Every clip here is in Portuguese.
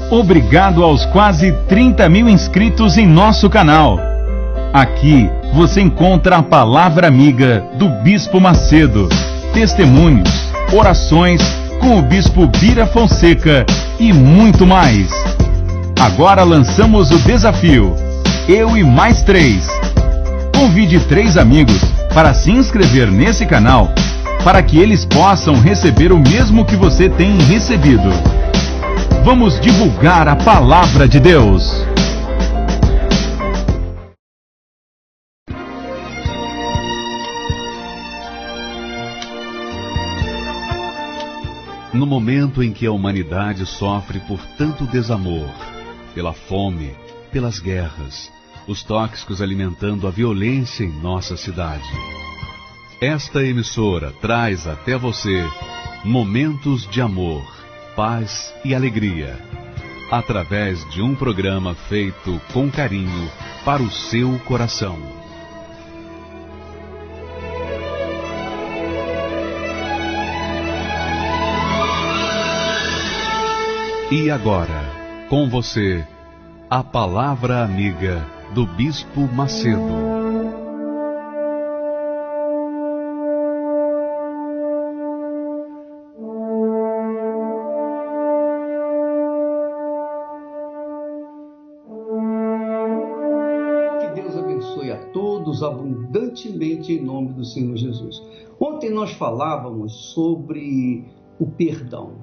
Obrigado aos quase 30 mil inscritos em nosso canal. Aqui você encontra a palavra amiga do Bispo Macedo, testemunhos, orações com o Bispo Bira Fonseca e muito mais. Agora lançamos o desafio, eu e mais 3. Convide 3 amigos para se inscrever nesse canal, para que eles possam receber o mesmo que você tem recebido. Vamos divulgar a palavra de Deus. No momento em que a humanidade sofre por tanto desamor, pela fome, pelas guerras, os tóxicos alimentando a violência em nossa cidade, esta emissora traz até você momentos de amor, paz e alegria, através de um programa feito com carinho para o seu coração. E agora, com você, a palavra amiga do Bispo Macedo. Abundantemente em nome do Senhor Jesus. Ontem nós falávamos sobre o perdão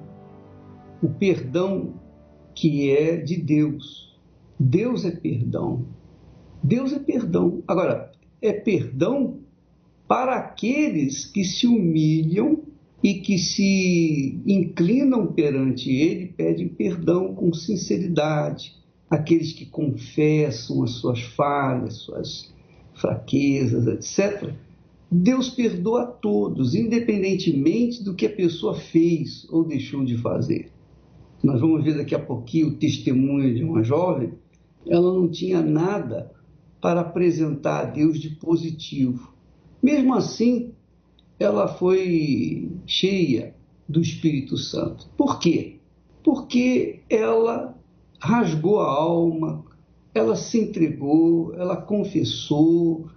que é de Deus. Deus é perdão. Deus é perdão. Agora, é perdão para aqueles que se humilham e que se inclinam perante Ele, pedem perdão com sinceridade. Aqueles que confessam as suas falhas, suas fraquezas, etc. Deus perdoa a todos, independentemente do que a pessoa fez ou deixou de fazer. Nós vamos ver daqui a pouquinho o testemunho de uma jovem. Ela não tinha nada para apresentar a Deus de positivo. Mesmo assim, ela foi cheia do Espírito Santo. Por quê? Porque ela rasgou a alma, ela se entregou, ela confessou,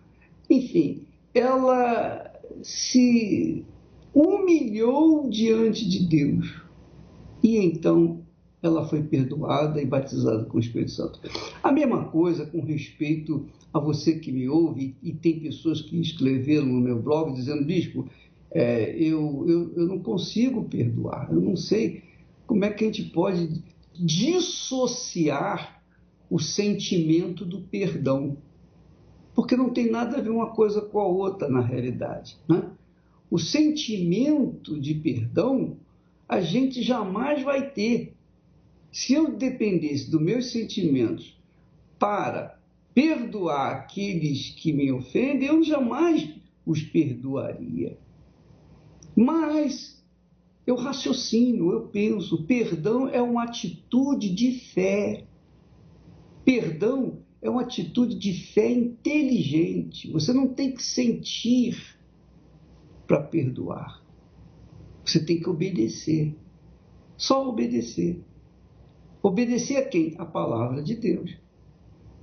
enfim, ela se humilhou diante de Deus. E então ela foi perdoada e batizada com o Espírito Santo. A mesma coisa com respeito a você que me ouve, e tem pessoas que escreveram no meu blog dizendo: Bispo, eu não consigo perdoar, eu não sei como é que a gente pode dissociar o sentimento do perdão, porque não tem nada a ver uma coisa com a outra na realidade, né? O sentimento de perdão a gente jamais vai ter. Se eu dependesse dos meus sentimentos para perdoar aqueles que me ofendem, eu jamais os perdoaria. Mas eu raciocino, eu penso, perdão é uma atitude de fé. Perdão é uma atitude de fé inteligente. Você não tem que sentir para perdoar. Você tem que obedecer. Só obedecer. Obedecer a quem? A palavra de Deus.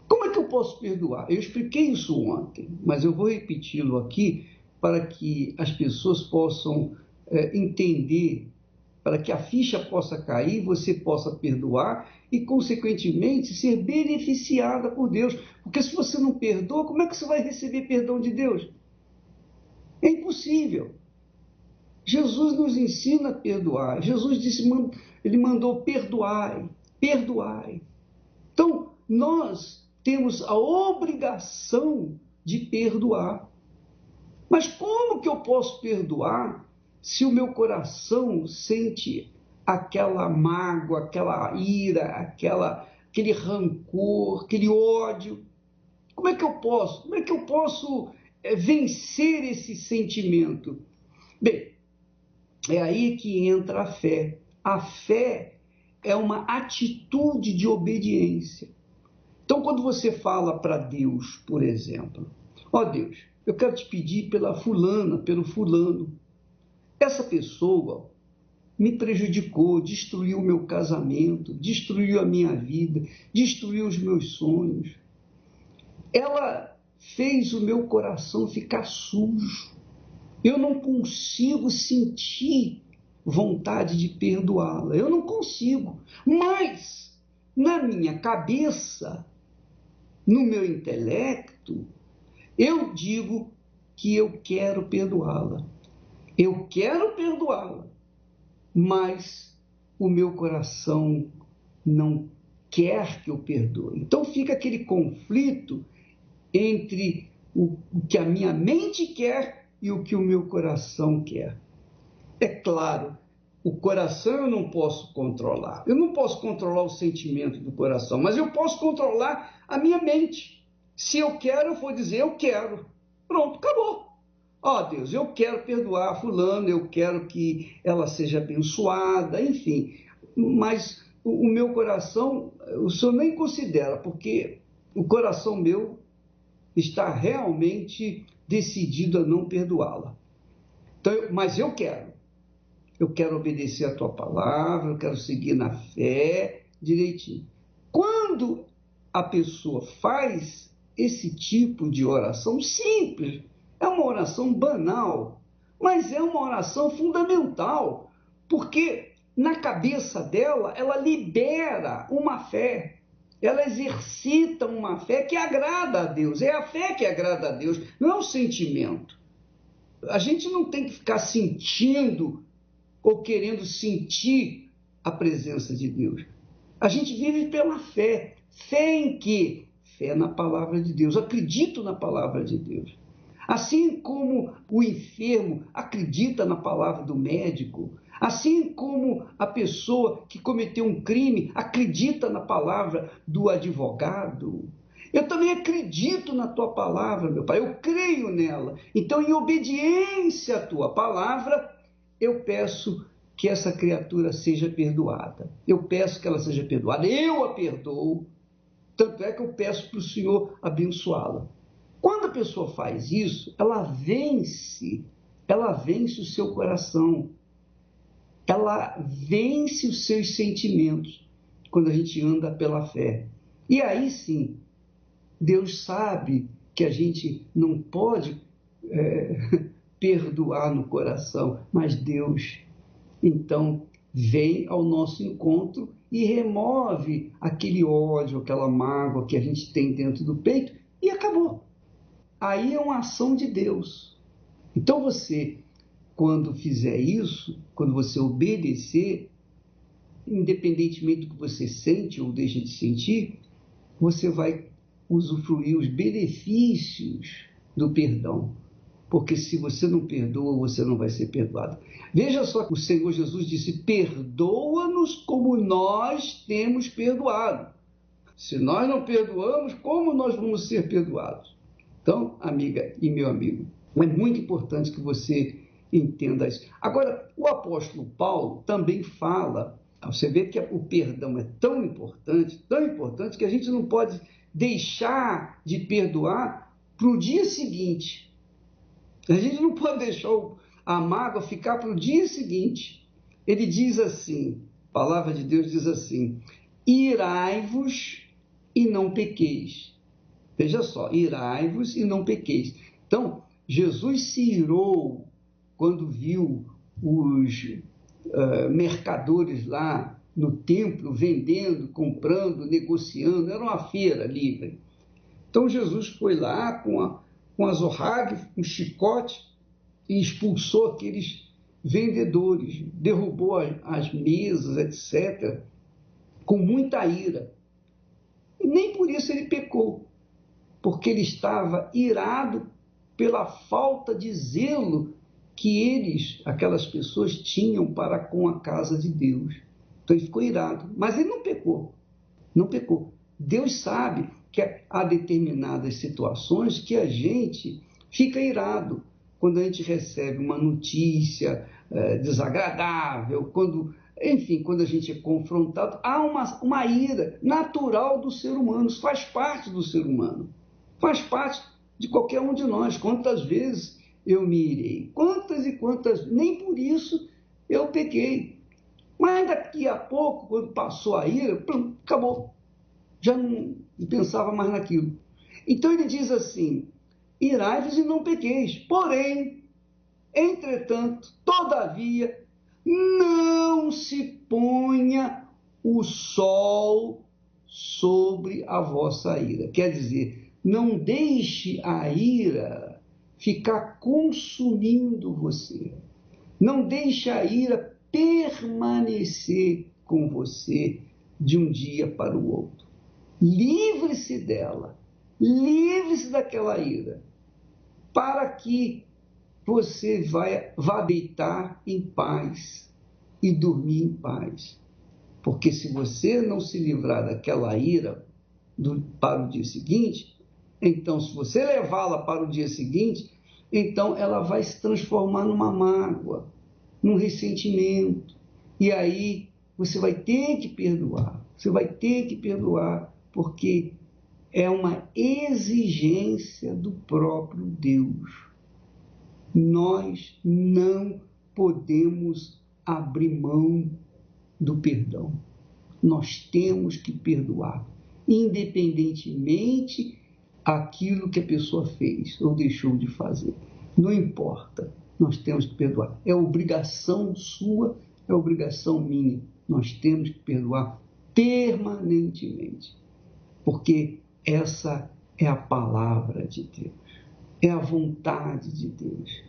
Como é que eu posso perdoar? Eu expliquei isso ontem, mas eu vou repeti-lo aqui para que as pessoas possam entender, para que a ficha possa cair, você possa perdoar e, consequentemente, ser beneficiada por Deus. Porque se você não perdoa, como é que você vai receber perdão de Deus? É impossível. Jesus nos ensina a perdoar. Jesus disse, ele mandou perdoai, perdoai. Então, nós temos a obrigação de perdoar. Mas como que eu posso perdoar se o meu coração sente aquela mágoa, aquela ira, aquele rancor, aquele ódio? Como é que eu posso? Como é que eu posso vencer esse sentimento? Bem, é aí que entra a fé. A fé é uma atitude de obediência. Então, quando você fala para Deus, por exemplo, ó Deus, eu quero te pedir pela fulana, pelo fulano. Essa pessoa, me prejudicou, destruiu o meu casamento, destruiu a minha vida, destruiu os meus sonhos. Ela fez o meu coração ficar sujo. Eu não consigo sentir vontade de perdoá-la. Eu não consigo. Mas, na minha cabeça, no meu intelecto, eu digo que eu quero perdoá-la. Eu quero perdoá-la. Mas o meu coração não quer que eu perdoe. Então fica aquele conflito entre o que a minha mente quer e o que o meu coração quer. É claro, o coração eu não posso controlar. Eu não posso controlar o sentimento do coração, mas eu posso controlar a minha mente. Se eu quero, eu vou dizer eu quero. Pronto, acabou. Ó Deus, eu quero perdoar fulano, eu quero que ela seja abençoada, enfim. Mas o meu coração, o Senhor nem considera, porque o coração meu está realmente decidido a não perdoá-la. Então, mas eu quero obedecer a tua palavra, eu quero seguir na fé direitinho. Quando a pessoa faz esse tipo de oração simples, é uma oração banal, mas é uma oração fundamental, porque na cabeça dela, ela libera uma fé, ela exercita uma fé que agrada a Deus, é a fé que agrada a Deus, não é o sentimento. A gente não tem que ficar sentindo ou querendo sentir a presença de Deus. A gente vive pela fé. Fé em quê? Fé na palavra de Deus. Acredito na palavra de Deus. Assim como o enfermo acredita na palavra do médico, assim como a pessoa que cometeu um crime acredita na palavra do advogado, eu também acredito na tua palavra, meu Pai, eu creio nela. Então, em obediência à tua palavra, eu peço que essa criatura seja perdoada. Eu peço que ela seja perdoada. Eu a perdoo. Tanto é que eu peço para o Senhor abençoá-la. Quando a pessoa faz isso, ela vence o seu coração. Ela vence os seus sentimentos quando a gente anda pela fé. E aí sim, Deus sabe que a gente não pode perdoar no coração, mas Deus, então, vem ao nosso encontro e remove aquele ódio, aquela mágoa que a gente tem dentro do peito e acabou. Aí é uma ação de Deus. Então você, quando fizer isso, quando você obedecer, independentemente do que você sente ou deixa de sentir, você vai usufruir os benefícios do perdão. Porque se você não perdoa, você não vai ser perdoado. Veja só que o Senhor Jesus disse, perdoa-nos como nós temos perdoado. Se nós não perdoamos, como nós vamos ser perdoados? Então, amiga e meu amigo, é muito importante que você entenda isso. Agora, o apóstolo Paulo também fala, você vê que o perdão é tão importante que a gente não pode deixar de perdoar para o dia seguinte. A gente não pode deixar a mágoa ficar para o dia seguinte. Ele diz assim, a palavra de Deus diz assim, irai-vos e não pequeis. Veja só, irai-vos e não pequeis. Então, Jesus se irou quando viu os mercadores lá no templo vendendo, comprando, negociando. Era uma feira livre. Então, Jesus foi lá com a zorrague, um chicote, e expulsou aqueles vendedores, derrubou as mesas, etc., com muita ira. E nem por isso ele pecou, porque ele estava irado pela falta de zelo que eles, aquelas pessoas, tinham para com a casa de Deus. Então ele ficou irado, mas ele não pecou, não pecou. Deus sabe que há determinadas situações que a gente fica irado quando a gente recebe uma notícia desagradável, quando a gente é confrontado, há uma ira natural do ser humano, isso faz parte do ser humano, faz parte de qualquer um de nós. Quantas vezes eu me irei, quantas e quantas, nem por isso eu pequei, Mas daqui a pouco, quando passou a ira, acabou. Já não pensava mais naquilo. Então ele diz assim: irai-vos e não pequeis. Porém, entretanto, todavia, não se ponha o sol sobre a vossa ira. Quer dizer, não deixe a ira ficar consumindo você. Não deixe a ira permanecer com você de um dia para o outro. Livre-se dela. Livre-se daquela ira. Para que você vá deitar em paz e dormir em paz. Porque se você não se livrar daquela ira para o dia seguinte, então se você levá-la para o dia seguinte, então ela vai se transformar numa mágoa, num ressentimento. E aí você vai ter que perdoar. Você vai ter que perdoar, porque é uma exigência do próprio Deus. Nós não podemos abrir mão do perdão. Nós temos que perdoar, independentemente daquilo que a pessoa fez ou deixou de fazer. Não importa, nós temos que perdoar. É obrigação sua, é obrigação minha. Nós temos que perdoar permanentemente, porque essa é a palavra de Deus, é a vontade de Deus,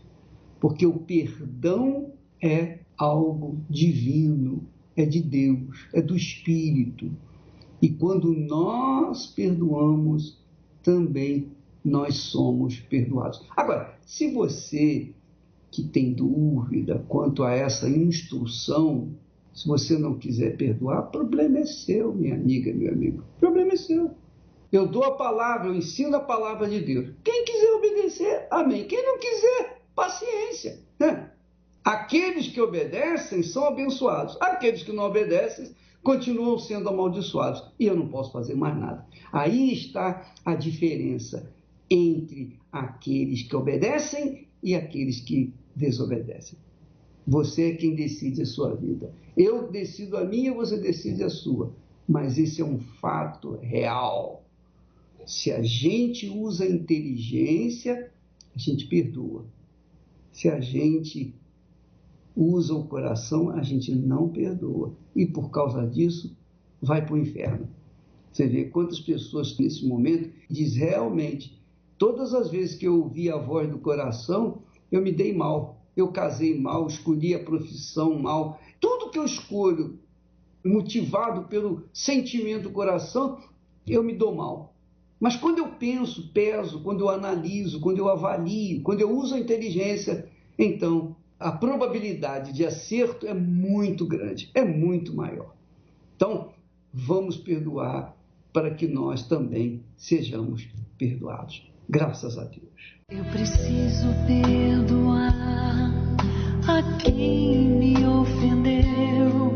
porque o perdão é algo divino, é de Deus, é do Espírito. E quando nós perdoamos, também nós somos perdoados. Agora, se você que tem dúvida quanto a essa instrução, se você não quiser perdoar, o problema é seu, minha amiga, meu amigo. O problema é seu. Eu dou a palavra, eu ensino a palavra de Deus. Quem quiser obedecer, amém. Quem não quiser, paciência, né? Aqueles que obedecem são abençoados. Aqueles que não obedecem continuam sendo amaldiçoados. E eu não posso fazer mais nada. Aí está a diferença entre aqueles que obedecem e aqueles que desobedecem. Você é quem decide a sua vida. Eu decido a minha, você decide a sua. Mas esse é um fato real. Se a gente usa a inteligência, a gente perdoa. Se a gente usa o coração, a gente não perdoa. E por causa disso, vai para o inferno. Você vê quantas pessoas nesse momento dizem realmente, todas as vezes que eu ouvi a voz do coração, eu me dei mal. Eu casei mal, escolhi a profissão mal. Tudo que eu escolho, motivado pelo sentimento do coração, eu me dou mal. Mas quando eu penso, peso, quando eu analiso, quando eu avalio, quando eu uso a inteligência, então a probabilidade de acerto é muito grande, é muito maior. Então, vamos perdoar para que nós também sejamos perdoados. Graças a Deus. Eu preciso perdoar a quem me ofendeu.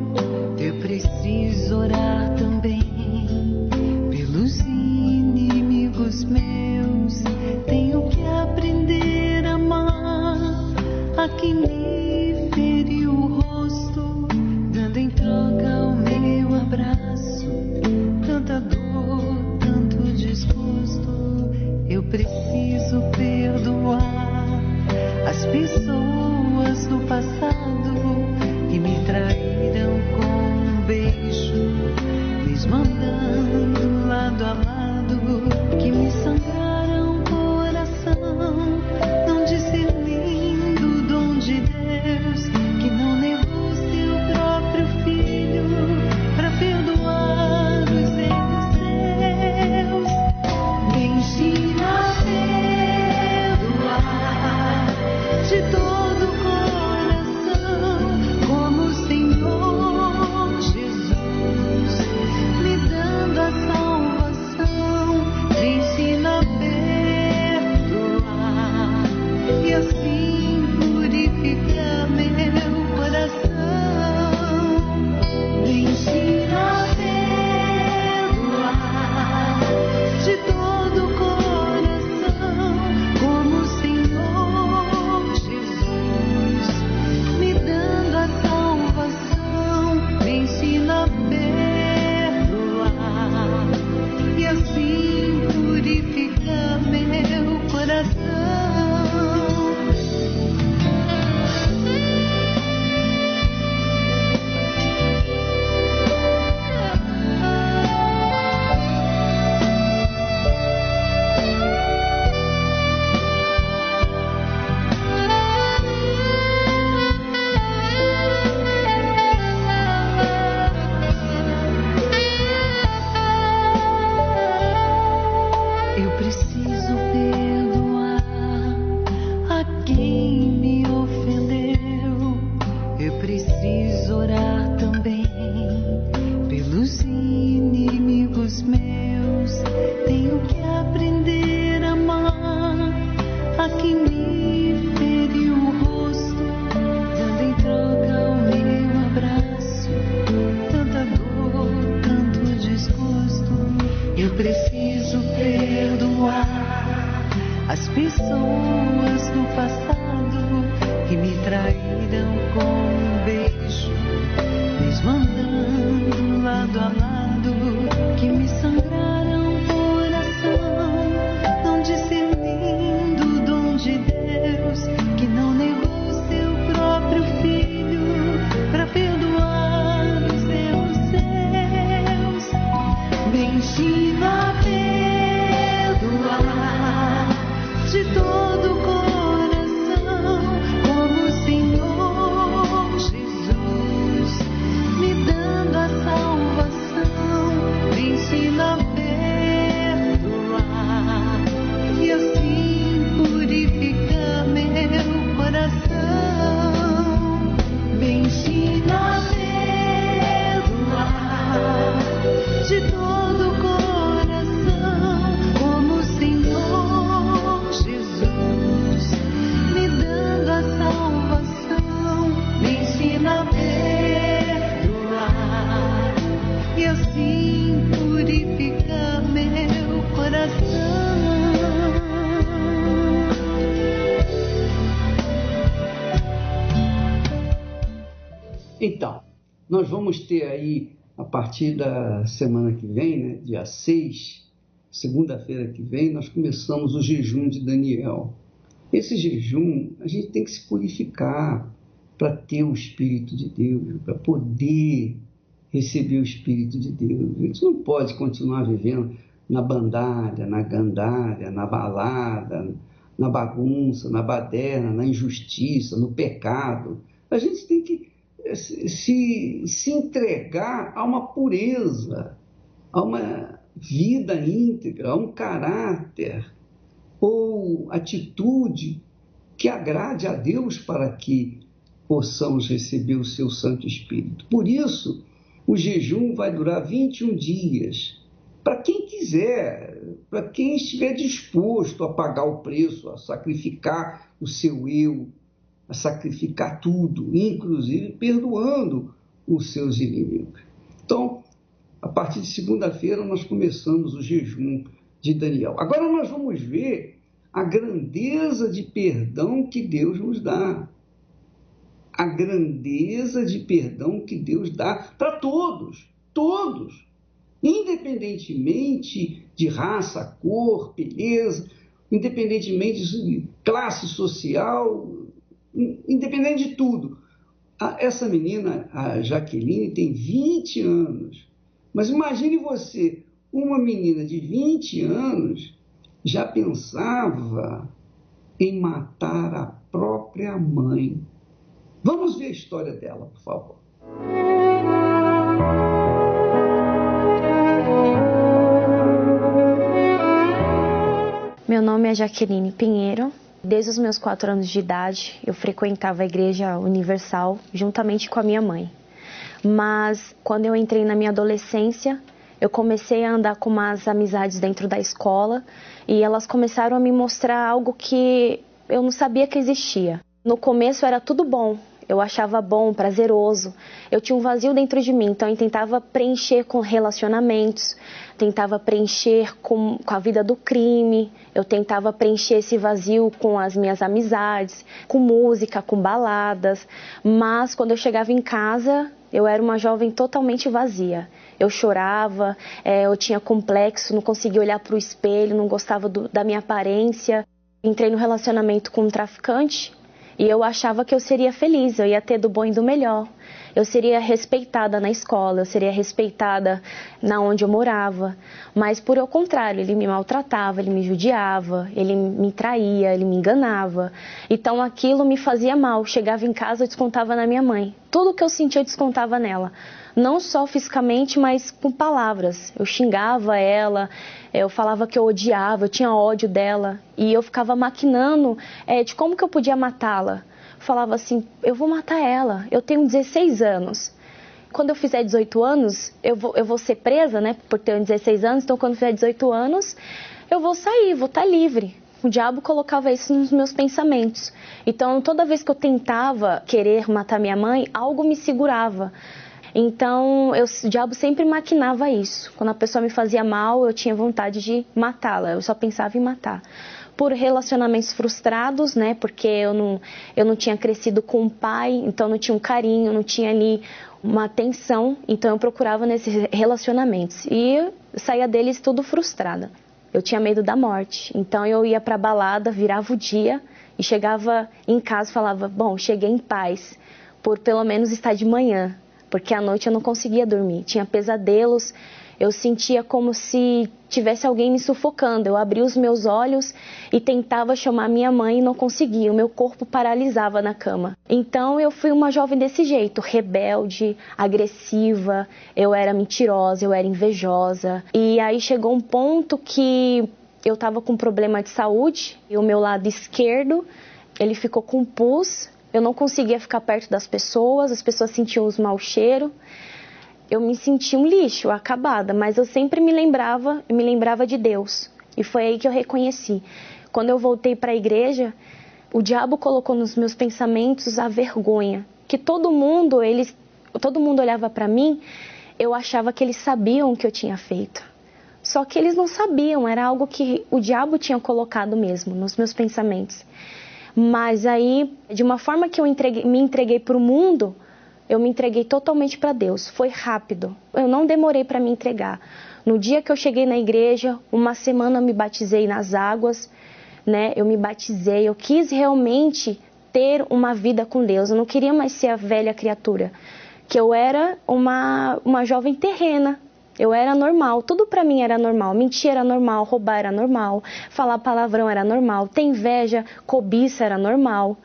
Eu preciso orar também pelos inimigos meus. Tenho que aprender a amar a quem me feriu o rosto, dando em troca o meu abraço. Tanta dor, tanto desgosto. Eu preciso perdoar as pessoas do passado que me traíram com um beijo, mesmo andando lado a lado, que me sangraram o coração, não discernindo o dom de Deus, que não negou seu próprio filho para perdoar os erros seus. Me ensina a perdoar de todo dos meus, tenho que aprender a amar a quem me feriu o rosto, dando em troca o meu abraço. Tanta dor, tanto desgosto. Eu preciso perdoar as pessoas do passado que me traíram com um beijo, mesmo andando lado a lado, que me sangraram o coração, não discernindo o dom de Deus, que não negou seu próprio filho para perdoar os erros seus. Me ensina a perdoar de todo o coração, como o Senhor Jesus, me dando a salvação. Me ensina a perdoar e assim purificar meu coração. Me ensina a perdoar de todo o coração, como o Senhor Jesus, me dando a salvação. Me ensina a perdoar e assim purificar meu coração. Então, nós vamos ter aí, a partir da semana que vem, né, dia 6, segunda-feira que vem, nós começamos o jejum de Daniel. Esse jejum, a gente tem que se purificar para ter o Espírito de Deus, para poder receber o Espírito de Deus. A gente não pode continuar vivendo na bandalha, na gandalha, na balada, na bagunça, na baderna, na injustiça, no pecado. A gente tem que se entregar a uma pureza, a uma vida íntegra, a um caráter ou atitude que agrade a Deus para que possamos receber o seu Santo Espírito. Por isso, o jejum vai durar 21 dias. Para quem quiser, para quem estiver disposto a pagar o preço, a sacrificar o seu eu, a sacrificar tudo, inclusive perdoando os seus inimigos. Então, a partir de segunda-feira, nós começamos o jejum de Daniel. Agora nós vamos ver a grandeza de perdão que Deus nos dá. A grandeza de perdão que Deus dá para todos, todos, independentemente de raça, cor, beleza, independentemente de classe social, independente de tudo. Essa menina, a Jaqueline, tem 20 anos. Mas imagine você, uma menina de 20 anos já pensava em matar a própria mãe. Vamos ver a história dela, por favor. Meu nome é Jaqueline Pinheiro. Desde os meus 4 anos de idade, eu frequentava a Igreja Universal juntamente com a minha mãe. Mas quando eu entrei na minha adolescência, eu comecei a andar com umas amizades dentro da escola e elas começaram a me mostrar algo que eu não sabia que existia. No começo era tudo bom, eu achava bom, prazeroso. Eu tinha um vazio dentro de mim, então eu tentava preencher com relacionamentos, tentava preencher com a vida do crime, eu tentava preencher esse vazio com as minhas amizades, com música, com baladas. Mas quando eu chegava em casa, eu era uma jovem totalmente vazia. Eu chorava, eu tinha complexo, não conseguia olhar para o espelho, não gostava da minha aparência. Entrei no relacionamento com um traficante e eu achava que eu seria feliz, eu ia ter do bom e do melhor. Eu seria respeitada na escola, eu seria respeitada na onde eu morava. Mas por ao contrário, ele me maltratava, ele me judiava, ele me traía, ele me enganava. Então aquilo me fazia mal. Chegava em casa, eu descontava na minha mãe. Tudo que eu sentia, eu descontava nela. Não só fisicamente, mas com palavras. Eu xingava ela, eu falava que eu odiava, eu tinha ódio dela. E eu ficava maquinando de como que eu podia matá-la. Falava assim, eu vou matar ela, eu tenho 16 anos. Quando eu fizer 18 anos, eu vou ser presa, né, por ter 16 anos, então quando eu fizer 18 anos, eu vou sair, vou estar livre. O diabo colocava isso nos meus pensamentos. Então, toda vez que eu tentava querer matar minha mãe, algo me segurava. Então, o diabo sempre maquinava isso. Quando a pessoa me fazia mal, eu tinha vontade de matá-la. Eu só pensava em matar. Por relacionamentos frustrados, né? Porque eu não tinha crescido com um pai, então não tinha um carinho, não tinha ali uma atenção. Então, eu procurava nesses relacionamentos. E eu saía deles tudo frustrada. Eu tinha medo da morte. Então, eu ia pra balada, virava o dia e chegava em casa e falava, bom, cheguei em paz, por pelo menos estar de manhã. Porque à noite eu não conseguia dormir, tinha pesadelos, eu sentia como se tivesse alguém me sufocando. Eu abria os meus olhos e tentava chamar minha mãe e não conseguia, o meu corpo paralisava na cama. Então eu fui uma jovem desse jeito, rebelde, agressiva, eu era mentirosa, eu era invejosa. E aí chegou um ponto que eu estava com problema de saúde e o meu lado esquerdo, ele ficou com pus. Eu não conseguia ficar perto das pessoas, as pessoas sentiam os mau cheiro. Eu me sentia um lixo, acabada, mas eu sempre me lembrava de Deus. E foi aí que eu reconheci. Quando eu voltei para a igreja, o diabo colocou nos meus pensamentos a vergonha. Que todo mundo olhava para mim, eu achava que eles sabiam o que eu tinha feito. Só que eles não sabiam, era algo que o diabo tinha colocado mesmo nos meus pensamentos. Mas aí, de uma forma que eu me entreguei para o mundo, eu me entreguei totalmente para Deus. Foi rápido. Eu não demorei para me entregar. No dia que eu cheguei na igreja, uma semana eu me batizei nas águas, né? Eu me batizei. Eu quis realmente ter uma vida com Deus. Eu não queria mais ser a velha criatura. Que eu era uma jovem terrena. Eu era normal, tudo pra mim era normal, mentir era normal, roubar era normal, falar palavrão era normal, ter inveja, cobiça era normal,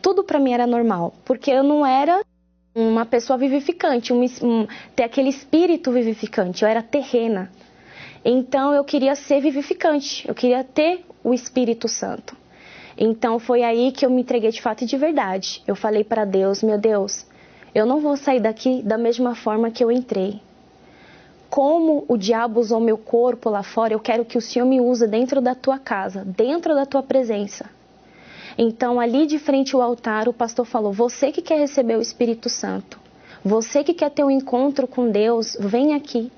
tudo pra mim era normal, porque eu não era uma pessoa vivificante, ter aquele espírito vivificante, eu era terrena. Então eu queria ser vivificante, eu queria ter o Espírito Santo. Então foi aí que eu me entreguei de fato e de verdade. Eu falei para Deus, meu Deus, eu não vou sair daqui da mesma forma que eu entrei. Como o diabo usou meu corpo lá fora, eu quero que o Senhor me use dentro da tua casa, dentro da tua presença. Então, ali de frente ao altar, o pastor falou, você que quer receber o Espírito Santo, você que quer ter um encontro com Deus, vem aqui.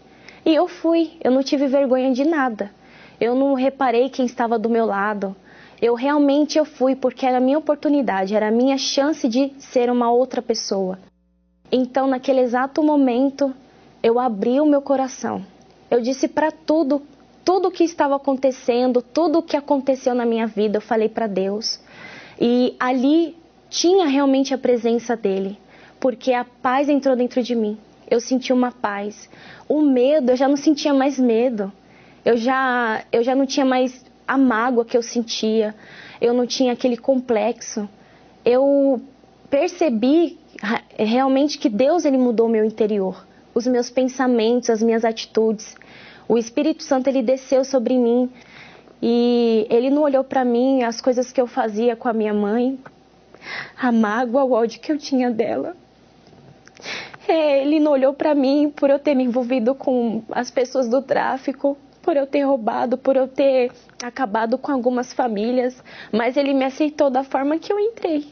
E eu fui, eu não tive vergonha de nada. Eu não reparei quem estava do meu lado. Eu fui porque era a minha oportunidade, era a minha chance de ser uma outra pessoa. Então, naquele exato momento, eu abri o meu coração. Eu disse para tudo o que estava acontecendo, tudo o que aconteceu na minha vida, eu falei para Deus. E ali tinha realmente a presença dele, porque a paz entrou dentro de mim. Eu senti uma paz. O medo, eu já não sentia mais medo. Eu já não tinha mais a mágoa que eu sentia. Eu não tinha aquele complexo. Eu percebi realmente que Deus, ele mudou o meu interior. Os meus pensamentos, as minhas atitudes. O Espírito Santo, ele desceu sobre mim e ele não olhou para mim, as coisas que eu fazia com a minha mãe, a mágoa, o ódio que eu tinha dela. Ele não olhou para mim por eu ter me envolvido com as pessoas do tráfico, por eu ter roubado, por eu ter acabado com algumas famílias, mas ele me aceitou da forma que eu entrei.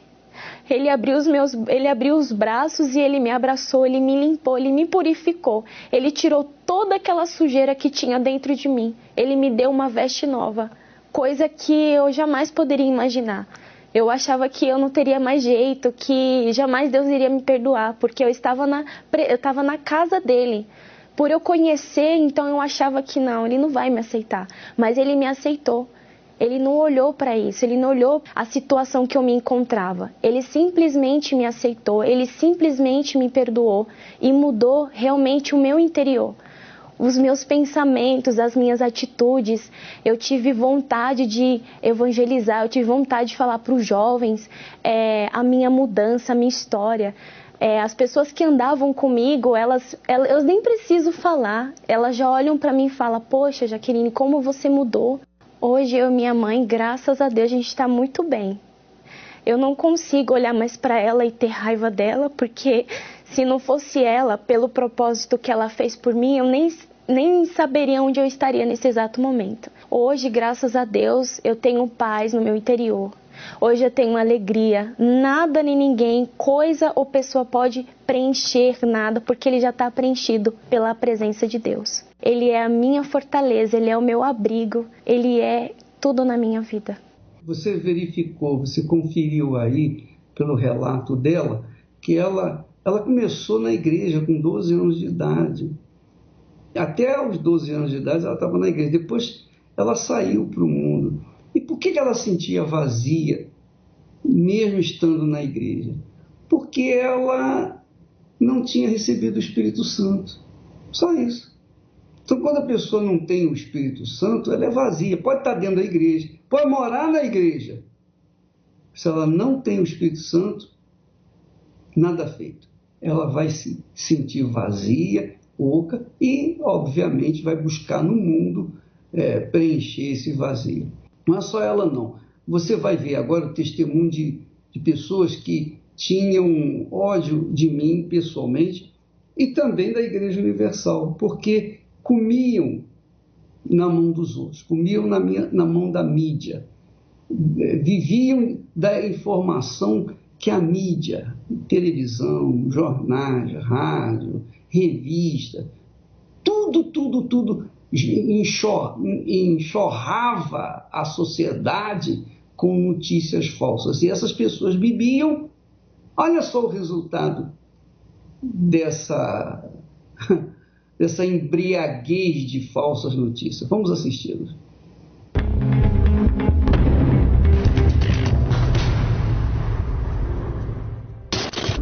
Ele abriu os braços e ele me abraçou, ele me limpou, ele me purificou. Ele tirou toda aquela sujeira que tinha dentro de mim. Ele me deu uma veste nova, coisa que eu jamais poderia imaginar. Eu achava que eu não teria mais jeito, que jamais Deus iria me perdoar, porque eu estava na casa dele. Por eu conhecer, então eu achava que não, ele não vai me aceitar. Mas ele me aceitou. Ele não olhou para isso, ele não olhou a situação que eu me encontrava. Ele simplesmente me aceitou, ele simplesmente me perdoou e mudou realmente o meu interior. Os meus pensamentos, as minhas atitudes, eu tive vontade de evangelizar, eu tive vontade de falar para os jovens a minha mudança, a minha história. As pessoas que andavam comigo, eu nem preciso falar, elas já olham para mim e falam, poxa, Jaqueline, como você mudou. Hoje eu e minha mãe, graças a Deus, a gente está muito bem. Eu não consigo olhar mais para ela e ter raiva dela, porque Se não fosse ela, pelo propósito que ela fez por mim, eu nem saberia onde eu estaria nesse exato momento. Hoje, graças a Deus, eu tenho paz no meu interior. Hoje eu tenho alegria. Nada nem ninguém, coisa ou pessoa pode preencher nada, porque ele já está preenchido pela presença de Deus. Ele é a minha fortaleza, ele é o meu abrigo, ele é tudo na minha vida. Você verificou, você conferiu aí, pelo relato dela, que ela começou na igreja com 12 anos de idade. Até os 12 anos de idade ela estava na igreja. Depois ela saiu para o mundo. E por que ela sentia vazia, mesmo estando na igreja? Porque ela não tinha recebido o Espírito Santo. Só isso. Então, quando a pessoa não tem o Espírito Santo, ela é vazia. Pode estar dentro da igreja, pode morar na igreja. Se ela não tem o Espírito Santo, nada feito. Ela vai se sentir vazia, oca, e, obviamente, vai buscar no mundo preencher esse vazio. Não é só ela, não. Você vai ver agora o testemunho de pessoas que tinham ódio de mim pessoalmente e também da Igreja Universal, porque comiam na mão dos outros, comiam na mão da mídia, viviam da informação que a mídia, televisão, jornais, rádio, revista, tudo enxurrava a sociedade com notícias falsas. E essas pessoas bebiam. Olha só o resultado dessa embriaguez de falsas notícias. Vamos assisti-los.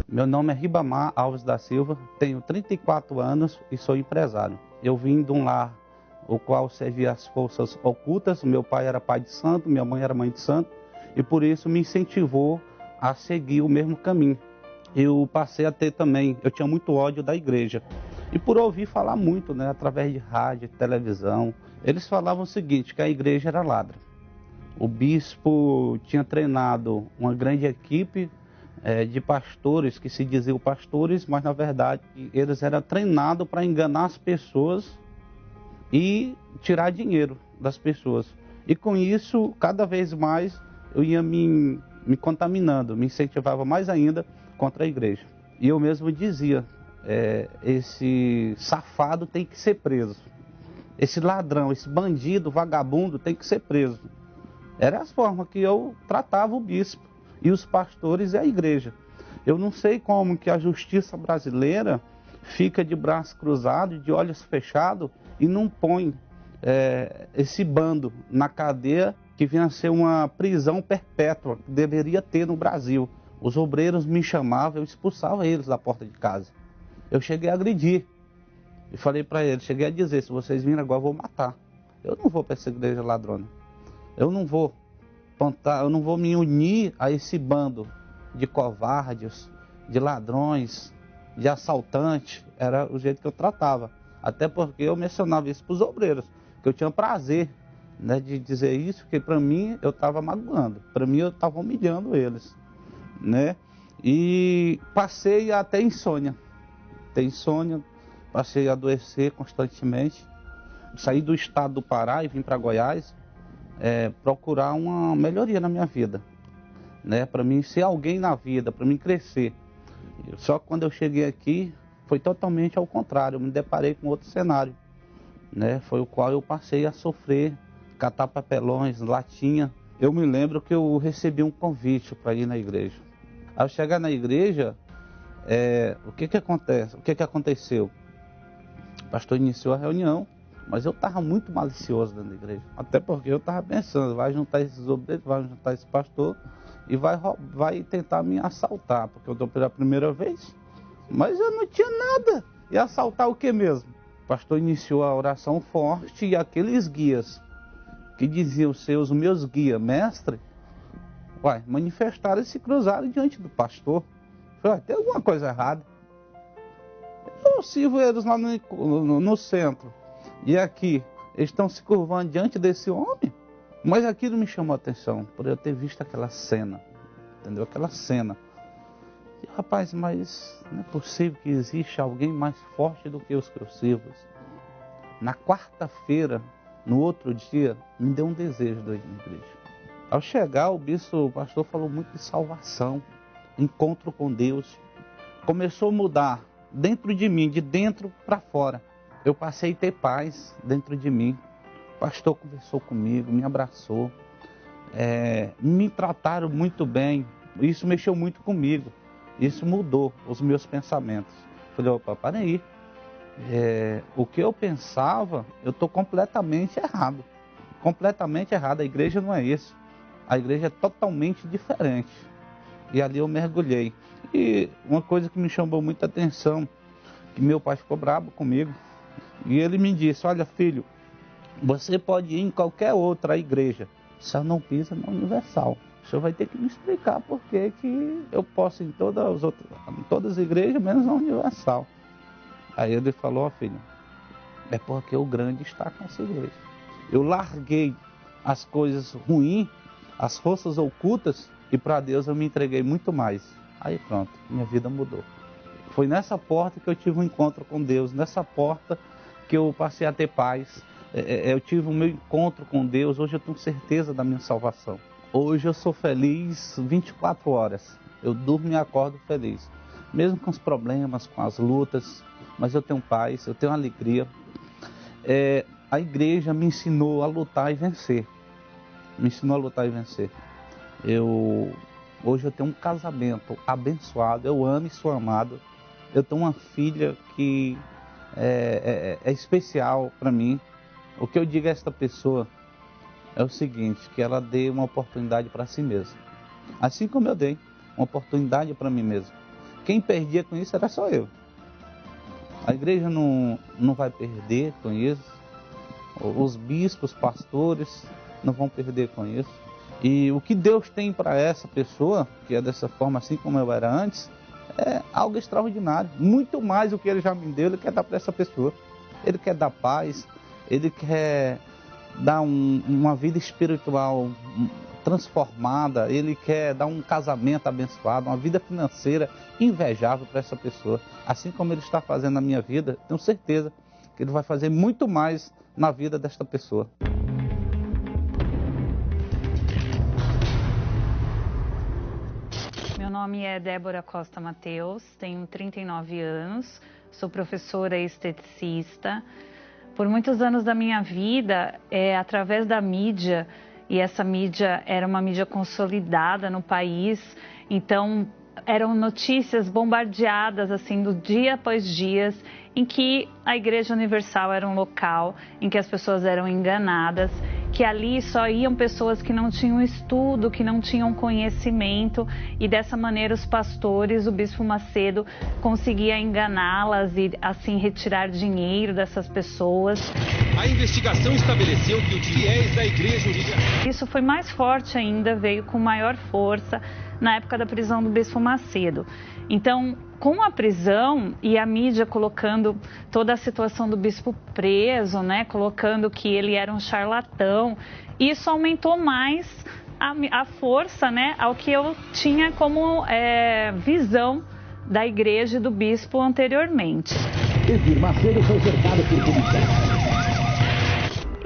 Meu nome é Ribamar Alves da Silva, tenho 34 anos e sou empresário. Eu vim de um lar o qual servia as forças ocultas. Meu pai era pai de santo, minha mãe era mãe de santo, e por isso me incentivou a seguir o mesmo caminho. Eu passei a ter também, eu tinha muito ódio da igreja. E por ouvir falar muito, através de rádio, televisão, eles falavam o seguinte, que a igreja era ladra. O bispo tinha treinado uma grande equipe de pastores, que se diziam pastores, mas na verdade eles eram treinados para enganar as pessoas e tirar dinheiro das pessoas. E com isso, cada vez mais, eu ia me contaminando, me incentivava mais ainda contra a igreja. E eu mesmo dizia, esse safado tem que ser preso. Esse ladrão, esse bandido, vagabundo tem que ser preso. Era a forma que eu tratava o bispo e os pastores e a igreja. Eu não sei como que a justiça brasileira fica de braços cruzados, de olhos fechados, e não põe esse bando na cadeia, que vinha a ser uma prisão perpétua, que deveria ter no Brasil. Os obreiros me chamavam, eu expulsava eles da porta de casa. Eu cheguei a agredir. E falei para eles, cheguei a dizer, se vocês virem agora eu vou matar. Eu não vou para essa igreja ladrona. Eu não vou me unir a esse bando de covardes, de ladrões, de assaltantes. Era o jeito que eu tratava. Até porque eu mencionava isso para os obreiros, que eu tinha prazer de dizer isso, porque para mim eu estava magoando, para mim eu estava humilhando eles. E passei até insônia. Passei a adoecer constantemente. Saí do estado do Pará e vim para Goiás procurar uma melhoria na minha vida. Para mim ser alguém na vida, para mim crescer. Só que quando eu cheguei aqui, foi totalmente ao contrário. Eu me deparei com outro cenário. Foi o qual eu passei a sofrer, catar papelões, latinha. Eu me lembro que eu recebi um convite para ir na igreja. Ao chegar na igreja, o que acontece? O que aconteceu? O pastor iniciou a reunião, mas eu estava muito malicioso dentro da igreja. Até porque eu estava pensando, vai juntar esses obreiros, vai juntar esse pastor e vai tentar me assaltar, porque eu estou pela primeira vez. Mas eu não tinha nada. E assaltar o que mesmo? O pastor iniciou a oração forte e aqueles guias que diziam ser os meus guias, mestre, manifestaram e se cruzaram diante do pastor. Falei, tem alguma coisa errada. Eu sirvo eles lá no centro. E aqui, eles estão se curvando diante desse homem. Mas aquilo me chamou a atenção, por eu ter visto aquela cena. Entendeu? Aquela cena. Rapaz, mas não é possível que exista alguém mais forte do que os que eu sirvo. Na quarta-feira, no outro dia, me deu um desejo de ir na igreja. Ao chegar, o pastor falou muito de salvação, encontro com Deus. Começou a mudar dentro de mim, de dentro para fora. Eu passei a ter paz dentro de mim. O pastor conversou comigo, me abraçou, me trataram muito bem. Isso mexeu muito comigo. Isso mudou os meus pensamentos. Falei, opa, para aí. O que eu pensava, eu estou completamente errado. Completamente errado. A igreja não é isso. A igreja é totalmente diferente. E ali eu mergulhei. E uma coisa que me chamou muita atenção, que meu pai ficou bravo comigo. E ele me disse, olha filho, você pode ir em qualquer outra igreja, só não pisa na Universal. O senhor vai ter que me explicar por que eu posso ir em todas as igrejas, menos na Universal. Aí ele falou, ó filho, é porque o grande está com essa igreja. Eu larguei as coisas ruins, as forças ocultas, e para Deus eu me entreguei muito mais. Aí pronto, minha vida mudou. Foi nessa porta que eu tive um encontro com Deus, nessa porta que eu passei a ter paz. Eu tive o meu encontro com Deus, hoje eu tenho certeza da minha salvação. Hoje eu sou feliz 24 horas, eu durmo e acordo feliz. Mesmo com os problemas, com as lutas, mas eu tenho paz, eu tenho alegria. A igreja me ensinou a lutar e vencer. Me ensinou a lutar e vencer. Hoje eu tenho um casamento abençoado, eu amo e sou amado. Eu tenho uma filha que é especial para mim. O que eu digo a esta pessoa é o seguinte, que ela dê uma oportunidade para si mesma. Assim como eu dei uma oportunidade para mim mesmo. Quem perdia com isso era só eu. A igreja não vai perder com isso. Os bispos, pastores não vão perder com isso. E o que Deus tem para essa pessoa, que é dessa forma assim como eu era antes, é algo extraordinário. Muito mais do que Ele já me deu, Ele quer dar para essa pessoa. Ele quer dar paz, Ele quer dar uma vida espiritual transformada, Ele quer dar um casamento abençoado, uma vida financeira invejável para essa pessoa. Assim como Ele está fazendo na minha vida, tenho certeza que Ele vai fazer muito mais na vida desta pessoa. Meu nome é Débora Costa Mateus, tenho 39 anos, sou professora e esteticista. Por muitos anos da minha vida, através da mídia, e essa mídia era uma mídia consolidada no país, então eram notícias bombardeadas assim do dia após dia, em que a Igreja Universal era um local em que as pessoas eram enganadas, que ali só iam pessoas que não tinham estudo, que não tinham conhecimento, e dessa maneira os pastores, o Bispo Macedo, conseguia enganá-las e assim retirar dinheiro dessas pessoas. A investigação estabeleceu que os fiéis da Igreja Universal... Isso foi mais forte ainda, veio com maior força na época da prisão do Bispo Macedo. Então, com a prisão e a mídia colocando toda a situação do bispo preso, né, colocando que ele era um charlatão, isso aumentou mais a força, né, ao que eu tinha como visão da igreja e do bispo anteriormente. Macedo foi cercado por policiais.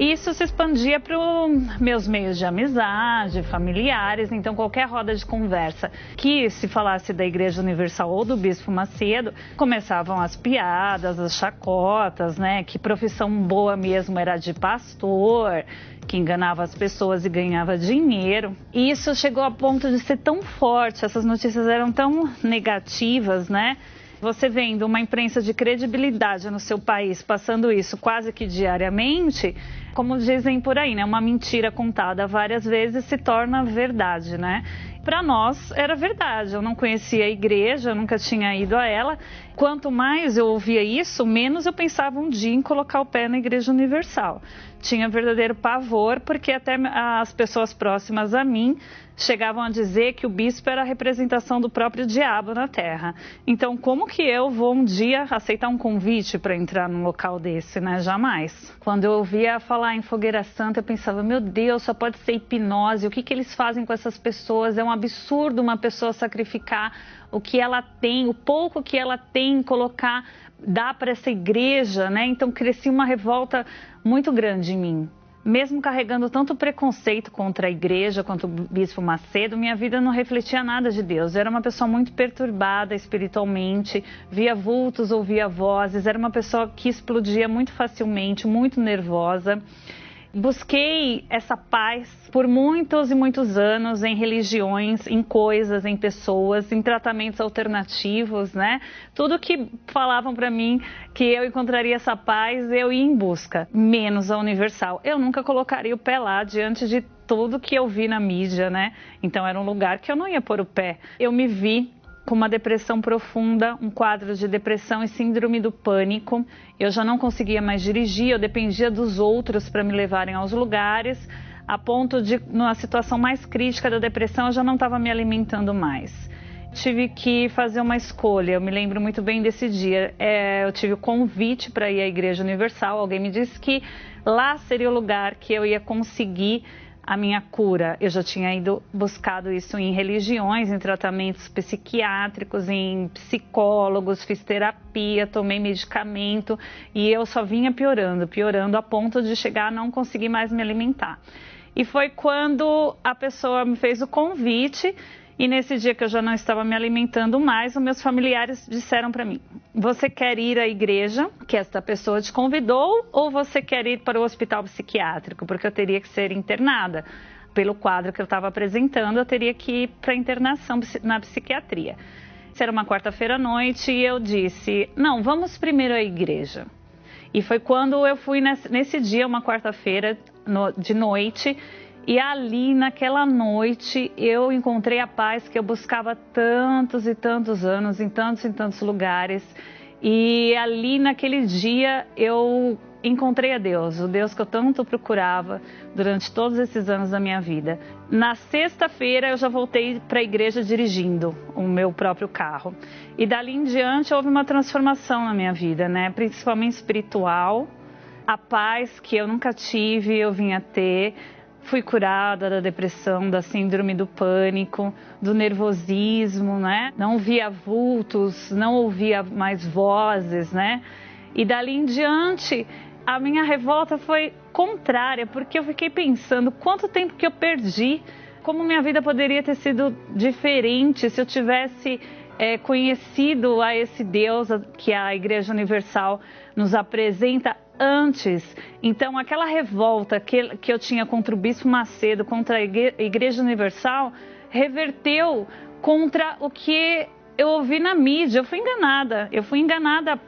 Isso se expandia para os meus meios de amizade, familiares, então qualquer roda de conversa que se falasse da Igreja Universal ou do Bispo Macedo, começavam as piadas, as chacotas, né? Que profissão boa mesmo era de pastor, que enganava as pessoas e ganhava dinheiro. E isso chegou a ponto de ser tão forte, essas notícias eram tão negativas, né? Você vendo uma imprensa de credibilidade no seu país passando isso quase que diariamente, como dizem por aí, né? Uma mentira contada várias vezes se torna verdade, né? Para nós era verdade, eu não conhecia a igreja, eu nunca tinha ido a ela. Quanto mais eu ouvia isso, menos eu pensava um dia em colocar o pé na Igreja Universal. Tinha verdadeiro pavor, porque até as pessoas próximas a mim chegavam a dizer que o bispo era a representação do próprio diabo na terra. Então, como que eu vou um dia aceitar um convite para entrar num local desse, né? Jamais. Quando eu ouvia falar em fogueira santa, eu pensava, meu Deus, só pode ser hipnose, o que eles fazem com essas pessoas? É um um absurdo uma pessoa sacrificar o que ela tem, o pouco que ela tem, colocar, dar para essa igreja, né? Então cresci uma revolta muito grande em mim. Mesmo carregando tanto preconceito contra a igreja, quanto o Bispo Macedo, minha vida não refletia nada de Deus. Eu era uma pessoa muito perturbada espiritualmente, via vultos, ouvia vozes, era uma pessoa que explodia muito facilmente, muito nervosa. Busquei essa paz por muitos e muitos anos em religiões, em coisas, em pessoas, em tratamentos alternativos, né? Tudo que falavam para mim que eu encontraria essa paz, eu ia em busca, menos a Universal. Eu nunca colocaria o pé lá diante de tudo que eu vi na mídia, né? Então era um lugar que eu não ia pôr o pé. Eu me vi com uma depressão profunda, um quadro de depressão e síndrome do pânico. Eu já não conseguia mais dirigir, eu dependia dos outros para me levarem aos lugares, a ponto de, numa situação mais crítica da depressão, eu já não estava me alimentando mais. Tive que fazer uma escolha, eu me lembro muito bem desse dia. Eu tive o convite para ir à Igreja Universal, alguém me disse que lá seria o lugar que eu ia conseguir a minha cura. Eu já tinha buscado isso em religiões, em tratamentos psiquiátricos, em psicólogos, fiz terapia, tomei medicamento e eu só vinha piorando a ponto de chegar a não conseguir mais me alimentar. E foi quando a pessoa me fez o convite e nesse dia que eu já não estava me alimentando mais, os meus familiares disseram para mim: você quer ir à igreja que esta pessoa te convidou ou você quer ir para o hospital psiquiátrico? Porque eu teria que ser internada. Pelo quadro que eu estava apresentando, eu teria que ir para internação na psiquiatria. Isso era uma quarta-feira à noite e eu disse: não, vamos primeiro à igreja. E foi quando eu fui nesse dia, uma quarta-feira de noite, e ali, naquela noite, eu encontrei a paz que eu buscava tantos e tantos anos, em tantos lugares. E ali, naquele dia, eu encontrei a Deus, o Deus que eu tanto procurava durante todos esses anos da minha vida. Na sexta-feira, eu já voltei para a igreja dirigindo o meu próprio carro. E dali em diante, houve uma transformação na minha vida, né? Principalmente espiritual. A paz que eu nunca tive, eu vim a ter. Fui curada da depressão, da síndrome do pânico, do nervosismo, né? Não via vultos, não ouvia mais vozes, né? E dali em diante, a minha revolta foi contrária, porque eu fiquei pensando quanto tempo que eu perdi, como minha vida poderia ter sido diferente se eu tivesse conhecido a esse Deus que a Igreja Universal nos apresenta antes. Então, aquela revolta que eu tinha contra o Bispo Macedo, contra a Igreja Universal, reverteu contra o que eu ouvi na mídia. Eu fui enganada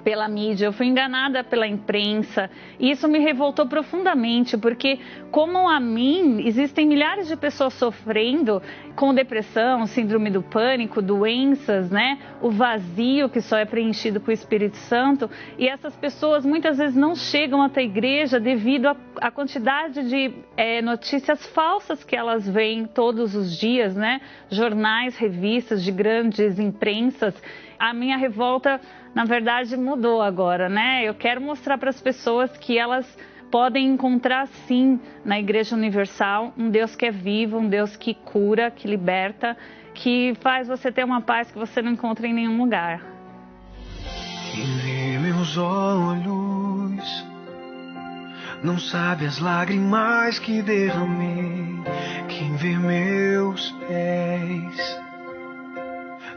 pela mídia, eu fui enganada pela imprensa, e isso me revoltou profundamente, porque como a mim, existem milhares de pessoas sofrendo com depressão, síndrome do pânico, doenças, né? O vazio que só é preenchido com o Espírito Santo, e essas pessoas muitas vezes não chegam até a igreja devido à quantidade de notícias falsas que elas veem todos os dias, né? Jornais, revistas de grandes imprensas. A minha revolta, na verdade, mudou agora, né? Eu quero mostrar para as pessoas que elas podem encontrar, sim, na Igreja Universal, um Deus que é vivo, um Deus que cura, que liberta, que faz você ter uma paz que você não encontra em nenhum lugar. Quem vê meus olhos não sabe as lágrimas que derramei. Quem vê meus pés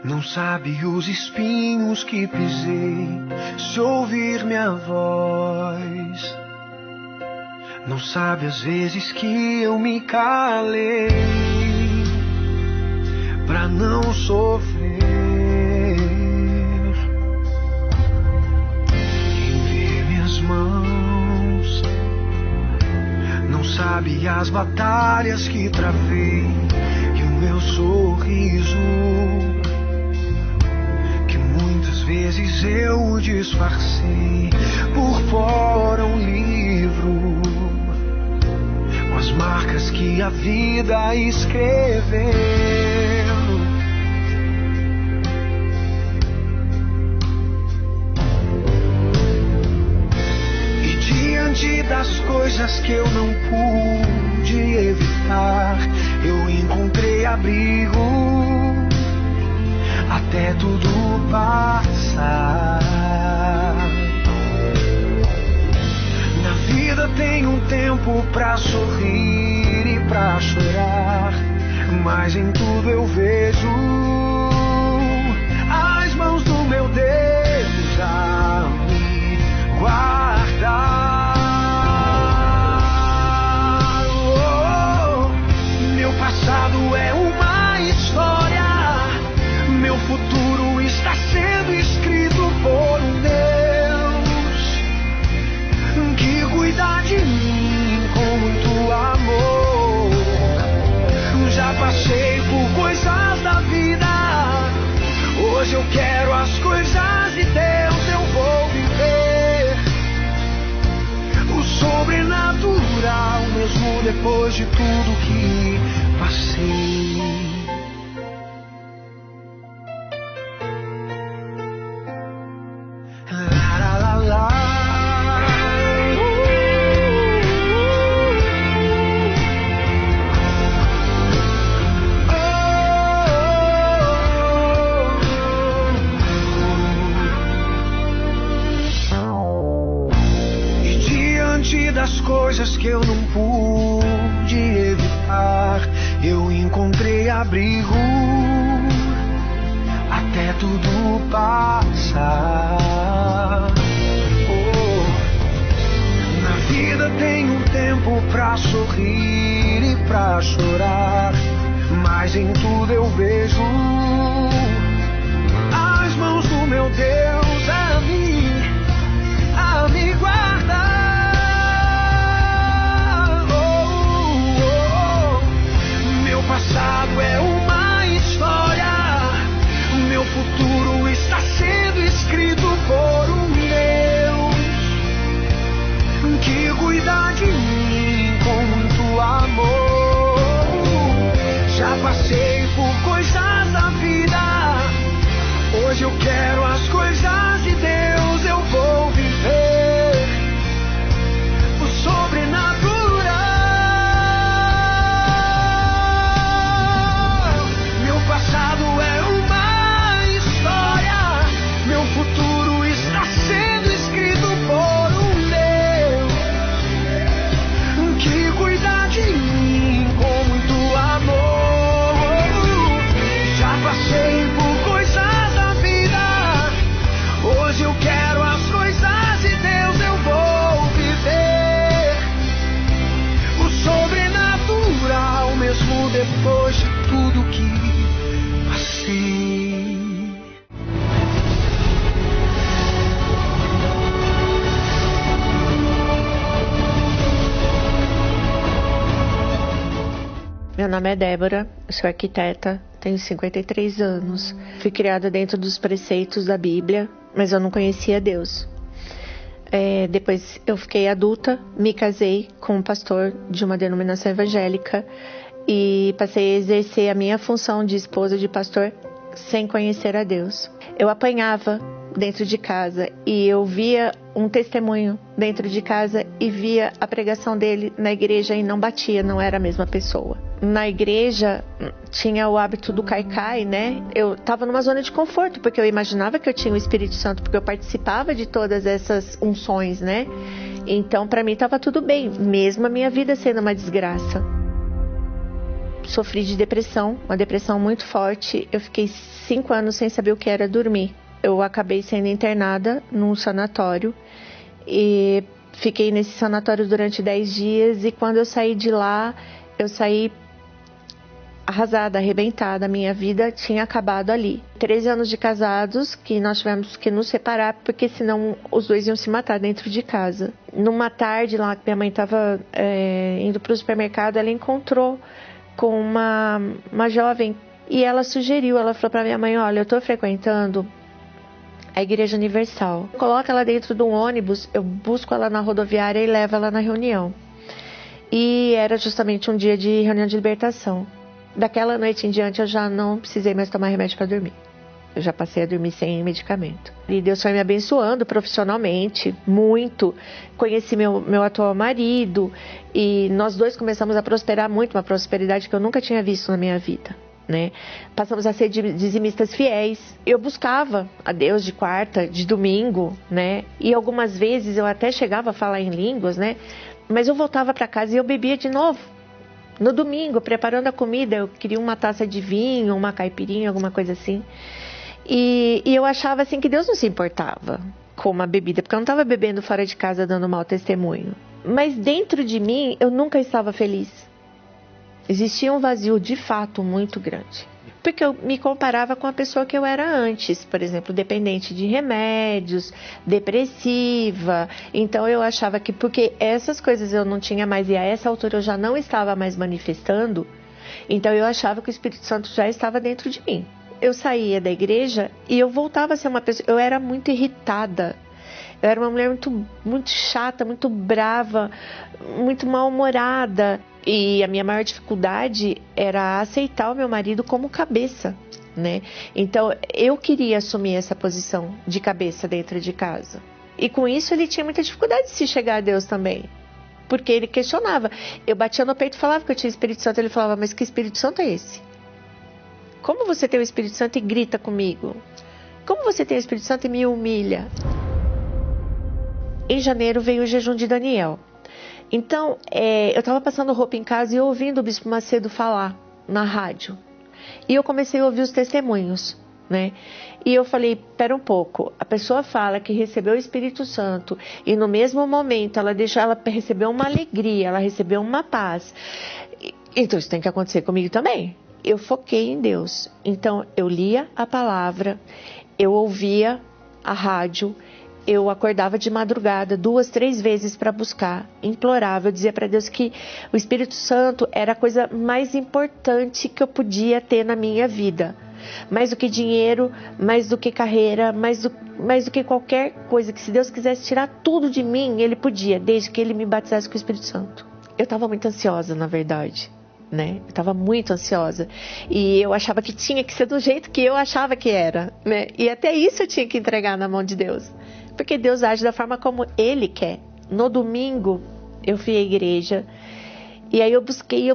não sabe os espinhos que pisei. Se ouvir minha voz, não sabe as vezes que eu me calei pra não sofrer. Quem vê minhas mãos não sabe as batalhas que travei. E o meu sorriso, vezes eu disfarcei por fora um livro com as marcas que a vida escreveu. E diante das coisas que eu não pude pude evitar. Eu encontrei abrigo até tudo passar. Na vida tem um tempo pra sorrir e pra chorar, mas em tudo eu vejo as mãos do meu Deus a me guardar. Meu passado é uma história, meu futuro está sendo escrito por um Deus que cuida de mim com muito amor. Já passei por coisas da vida, hoje eu quero as coisas de Deus. Eu vou viver o sobrenatural, mesmo depois de tudo que passei. Das coisas que eu não pude evitar, eu encontrei abrigo até tudo passar. Na vida tem um tempo pra sorrir e pra chorar, mas em tudo eu vejo as mãos do meu Deus a me guardar. Passado é uma história, meu futuro está sendo escrito por um Deus que cuida de mim com muito amor. Já passei por coisas da vida, hoje eu quero as coisas de Deus. Eu vou viver o sobrenatural. Passado é uma história, meu futuro está sendo escrito por um Deus que cuida de mim com muito amor. Já passei por coisas da vida, hoje eu quero as coisas de Deus. Eu vou viver o sobrenatural, mesmo depois de tudo que Meu nome é Débora, eu sou arquiteta, tenho 53 anos. Fui criada dentro dos preceitos da Bíblia, mas eu não conhecia Deus. Depois eu fiquei adulta, me casei com um pastor de uma denominação evangélica e passei a exercer a minha função de esposa de pastor sem conhecer a Deus. Eu apanhava dentro de casa e eu via um testemunho dentro de casa e via a pregação dele na igreja e não batia, não era a mesma pessoa. Na igreja tinha o hábito do caicai, né? Eu estava numa zona de conforto porque eu imaginava que eu tinha o Espírito Santo, porque eu participava de todas essas unções, né? Então para mim estava tudo bem, mesmo a minha vida sendo uma desgraça. Sofri de depressão, uma depressão muito forte. Eu fiquei 5 anos sem saber o que era dormir. Eu acabei sendo internada num sanatório e fiquei nesse sanatório durante 10 dias. E quando eu saí de lá, eu saí arrasada, arrebentada. Minha vida tinha acabado ali. 13 anos de casados que nós tivemos que nos separar porque senão os dois iam se matar dentro de casa. Numa tarde lá que minha mãe estava indo para o supermercado, ela encontrou com uma jovem e ela sugeriu, ela falou para minha mãe: olha, eu estou frequentando a Igreja Universal, coloca ela dentro de um ônibus, eu busco ela na rodoviária e levo ela na reunião. E era justamente um dia de reunião de libertação. Daquela noite em diante eu já não precisei mais tomar remédio para dormir. Eu já passei a dormir sem medicamento. E Deus foi me abençoando profissionalmente, muito. Conheci meu atual marido e nós dois começamos a prosperar muito, uma prosperidade que eu nunca tinha visto na minha vida, né? Passamos a ser dizimistas fiéis. Eu buscava a Deus de quarta, de domingo, né? E algumas vezes eu até chegava a falar em línguas, né? Mas eu voltava para casa e eu bebia de novo. No domingo, preparando a comida, eu queria uma taça de vinho, uma caipirinha, alguma coisa assim. E eu achava assim que Deus não se importava com uma bebida, porque eu não estava bebendo fora de casa dando mau testemunho. Mas dentro de mim, eu nunca estava feliz. Existia um vazio de fato muito grande. Porque eu me comparava com a pessoa que eu era antes, por exemplo, dependente de remédios, depressiva. Então eu achava que porque essas coisas eu não tinha mais e a essa altura eu já não estava mais manifestando, então eu achava que o Espírito Santo já estava dentro de mim. Eu saía da igreja e eu voltava a ser uma pessoa, eu era muito irritada. Eu era uma mulher muito chata, muito brava, muito mal-humorada. E a minha maior dificuldade era aceitar o meu marido como cabeça, né? Então, eu queria assumir essa posição de cabeça dentro de casa. E com isso, ele tinha muita dificuldade de se chegar a Deus também. Porque ele questionava. Eu batia no peito e falava que eu tinha Espírito Santo. Ele falava, mas que Espírito Santo é esse? Como você tem o Espírito Santo e grita comigo? Como você tem o Espírito Santo e me humilha? Em janeiro veio o jejum de Daniel. Então, eu estava passando roupa em casa e ouvindo o Bispo Macedo falar na rádio. E eu comecei a ouvir os testemunhos, né? E eu falei, pera um pouco, a pessoa fala que recebeu o Espírito Santo e no mesmo momento ela recebeu uma alegria, ela recebeu uma paz. Então isso tem que acontecer comigo também. Eu foquei em Deus. Então eu lia a palavra, eu ouvia a rádio, eu acordava de madrugada 2, 3 vezes para buscar, implorava, eu dizia para Deus que o Espírito Santo era a coisa mais importante que eu podia ter na minha vida. Mais do que dinheiro, mais do que carreira, mais do que qualquer coisa, que se Deus quisesse tirar tudo de mim, Ele podia, desde que Ele me batizasse com o Espírito Santo. Eu estava muito ansiosa, na verdade, né? Eu estava muito ansiosa e eu achava que tinha que ser do jeito que eu achava que era, né? E até isso eu tinha que entregar na mão de Deus. Porque Deus age da forma como Ele quer. No domingo, eu fui à igreja. E aí eu busquei.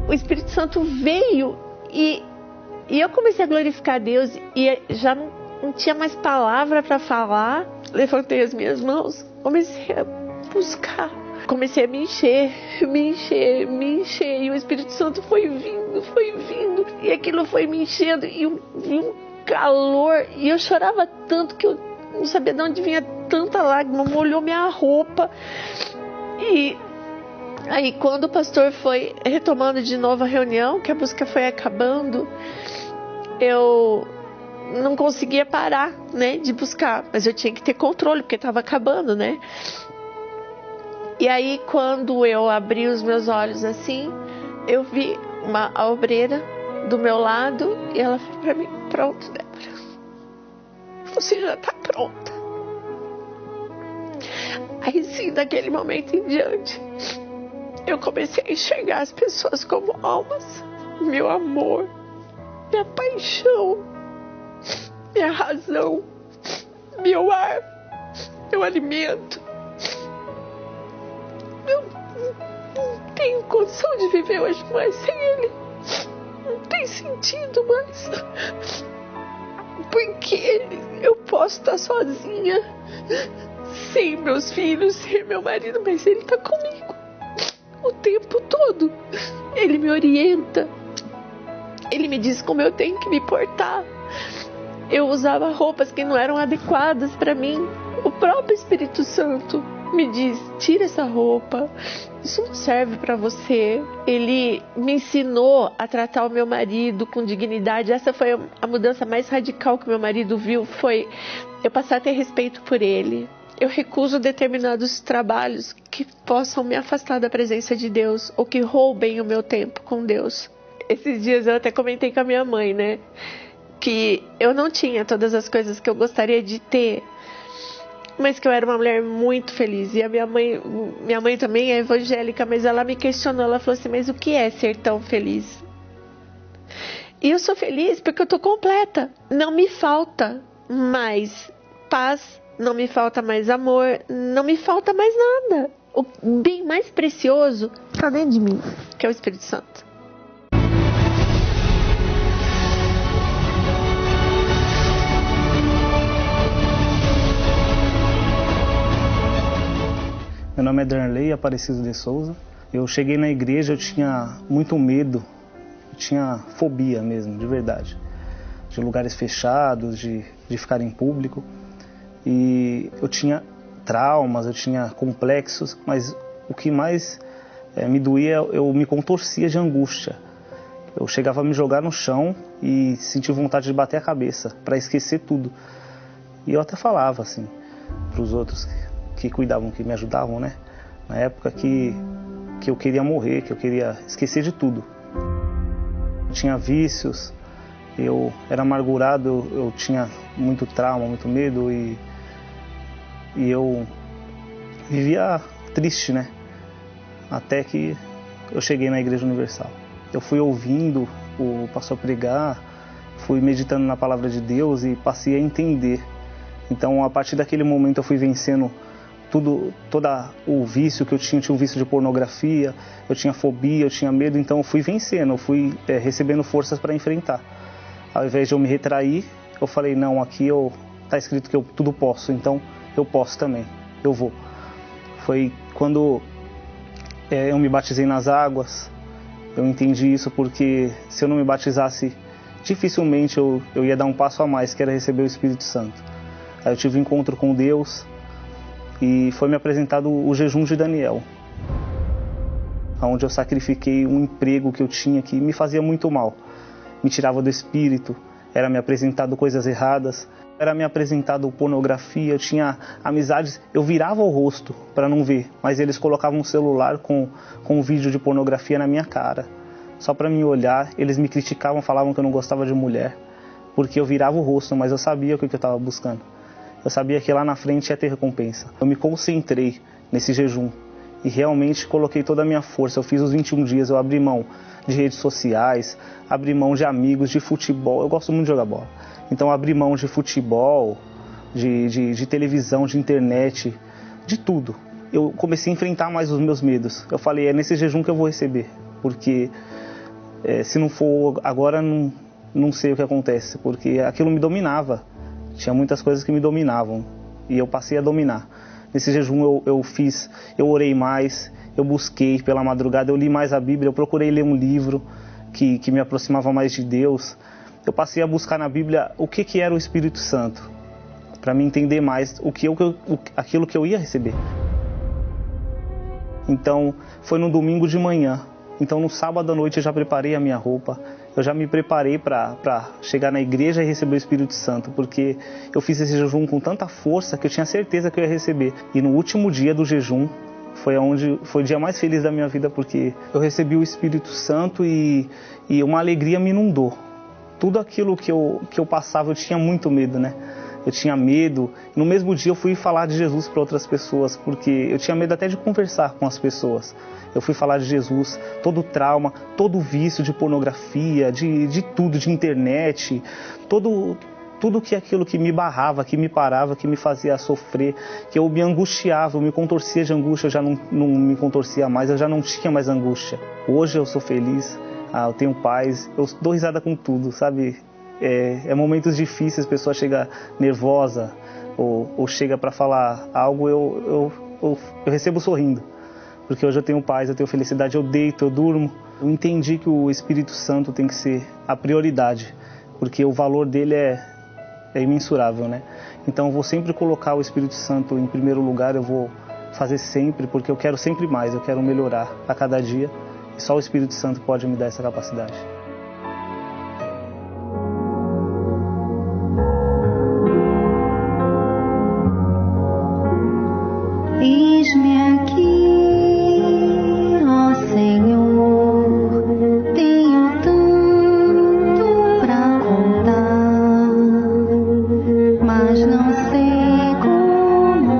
O Espírito Santo veio. E eu comecei a glorificar a Deus. E já não tinha mais palavra para falar. Levantei as minhas mãos. Comecei a buscar. Comecei a me encher. E o Espírito Santo foi vindo. E aquilo foi me enchendo. E um calor, e eu chorava tanto que eu não sabia de onde vinha tanta lágrima, molhou minha roupa. E aí quando o pastor foi retomando de novo a reunião, que a música foi acabando, eu não conseguia parar, né, de buscar, mas eu tinha que ter controle, porque estava acabando, né. E aí quando eu abri os meus olhos assim, eu vi a obreira do meu lado e ela falou pra mim, pronto, Débora, você já tá pronta. Aí sim, daquele momento em diante, eu comecei a enxergar as pessoas como almas, meu amor, minha paixão, minha razão, meu ar, meu alimento. Eu não tenho condição de viver hoje mais sem ele. Não tem sentido mais. Porque eu posso estar sozinha, sem meus filhos, sem meu marido, mas ele está comigo o tempo todo. Ele me orienta. Ele me diz como eu tenho que me portar. Eu usava roupas que não eram adequadas para mim. O próprio Espírito Santo me diz, tira essa roupa, isso não serve para você. Ele me ensinou a tratar o meu marido com dignidade. Essa foi a mudança mais radical que meu marido viu, foi eu passar a ter respeito por ele. Eu recuso determinados trabalhos que possam me afastar da presença de Deus ou que roubem o meu tempo com Deus. Esses dias eu até comentei com a minha mãe, né, que eu não tinha todas as coisas que eu gostaria de ter, mas que eu era uma mulher muito feliz. E a minha mãe também é evangélica, mas ela me questionou, ela falou assim, mas o que é ser tão feliz? E eu sou feliz porque eu estou completa. Não me falta mais paz, não me falta mais amor, não me falta mais nada. O bem mais precioso está dentro de mim, que é o Espírito Santo. Meu nome é Darley Aparecido de Souza. Eu cheguei na igreja, eu tinha muito medo, eu tinha fobia mesmo, de verdade. De lugares fechados, de ficar em público. E eu tinha traumas, eu tinha complexos, mas o que mais me doía, eu me contorcia de angústia. Eu chegava a me jogar no chão e sentia vontade de bater a cabeça, para esquecer tudo. E eu até falava assim, para os outros que cuidavam, que me ajudavam, né? Na época que eu queria morrer, que eu queria esquecer de tudo. Eu tinha vícios, eu era amargurado, eu tinha muito trauma, muito medo e eu vivia triste, né? Até que eu cheguei na Igreja Universal. Eu fui ouvindo o pastor pregar, fui meditando na palavra de Deus e passei a entender. Então, a partir daquele momento, eu fui vencendo todo o vício que eu tinha um vício de pornografia, eu tinha fobia, eu tinha medo, então eu fui vencendo, eu fui recebendo forças para enfrentar. Ao invés de eu me retrair, eu falei, não, aqui tá escrito que eu tudo posso, então eu posso também, eu vou. Foi quando eu me batizei nas águas, eu entendi isso porque se eu não me batizasse, dificilmente eu ia dar um passo a mais, que era receber o Espírito Santo. Aí eu tive um encontro com Deus, e foi me apresentado o jejum de Daniel, onde eu sacrifiquei um emprego que eu tinha que me fazia muito mal, me tirava do espírito, era me apresentado coisas erradas, era me apresentado pornografia, eu tinha amizades, eu virava o rosto para não ver, mas eles colocavam um celular com um vídeo de pornografia na minha cara, só para me olhar, eles me criticavam, falavam que eu não gostava de mulher, porque eu virava o rosto, mas eu sabia o que eu estava buscando. Eu sabia que lá na frente ia ter recompensa. Eu me concentrei nesse jejum e realmente coloquei toda a minha força. Eu fiz os 21 dias, eu abri mão de redes sociais, abri mão de amigos, de futebol. Eu gosto muito de jogar bola. Então abri mão de futebol, de televisão, de internet, de tudo. Eu comecei a enfrentar mais os meus medos. Eu falei, é nesse jejum que eu vou receber. Porque se não for agora, não sei o que acontece. Porque aquilo me dominava. Tinha muitas coisas que me dominavam e eu passei a dominar. Nesse jejum eu orei mais, eu busquei pela madrugada, eu li mais a Bíblia, eu procurei ler um livro que me aproximava mais de Deus. Eu passei a buscar na Bíblia o que era o Espírito Santo, para me entender mais aquilo que eu ia receber. Então, foi no domingo de manhã. Então, no sábado à noite eu já preparei a minha roupa. Eu já me preparei para chegar na igreja e receber o Espírito Santo, porque eu fiz esse jejum com tanta força que eu tinha certeza que eu ia receber. E no último dia do jejum foi o dia mais feliz da minha vida, porque eu recebi o Espírito Santo e uma alegria me inundou. Tudo aquilo que eu passava, eu tinha muito medo, né? Eu tinha medo. No mesmo dia eu fui falar de Jesus para outras pessoas, porque eu tinha medo até de conversar com as pessoas. Eu fui falar de Jesus, todo o trauma, todo o vício de pornografia, de tudo, de internet, tudo que aquilo que me barrava, que me parava, que me fazia sofrer, que eu me angustiava, eu me contorcia de angústia, eu já não me contorcia mais, eu já não tinha mais angústia. Hoje eu sou feliz, eu tenho paz, eu dou risada com tudo, sabe? É momentos difíceis, a pessoa chega nervosa ou chega para falar algo, eu recebo sorrindo. Porque hoje eu tenho paz, eu tenho felicidade, eu deito, eu durmo. Eu entendi que o Espírito Santo tem que ser a prioridade, porque o valor dele é imensurável, né? Então eu vou sempre colocar o Espírito Santo em primeiro lugar, eu vou fazer sempre, porque eu quero sempre mais, eu quero melhorar a cada dia. E só o Espírito Santo pode me dar essa capacidade. Eis-me aqui, ó Senhor, tenho tanto pra contar, mas não sei como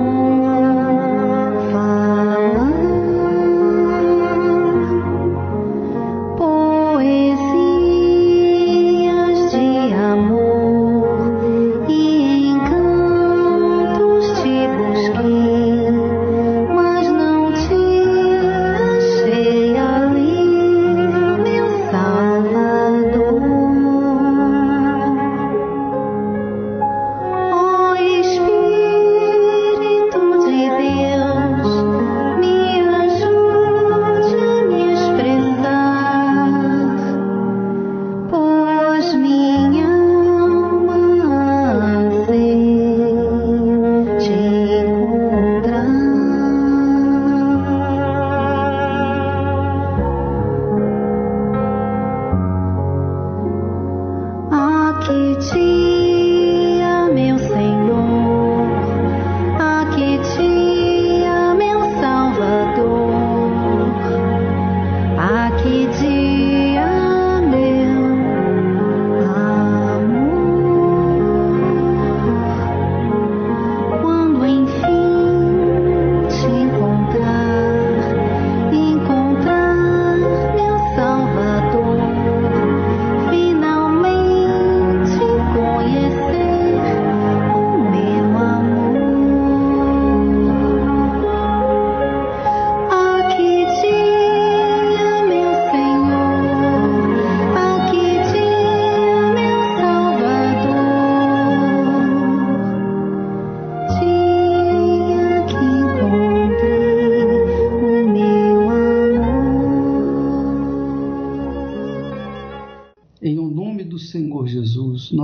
falar. Poesia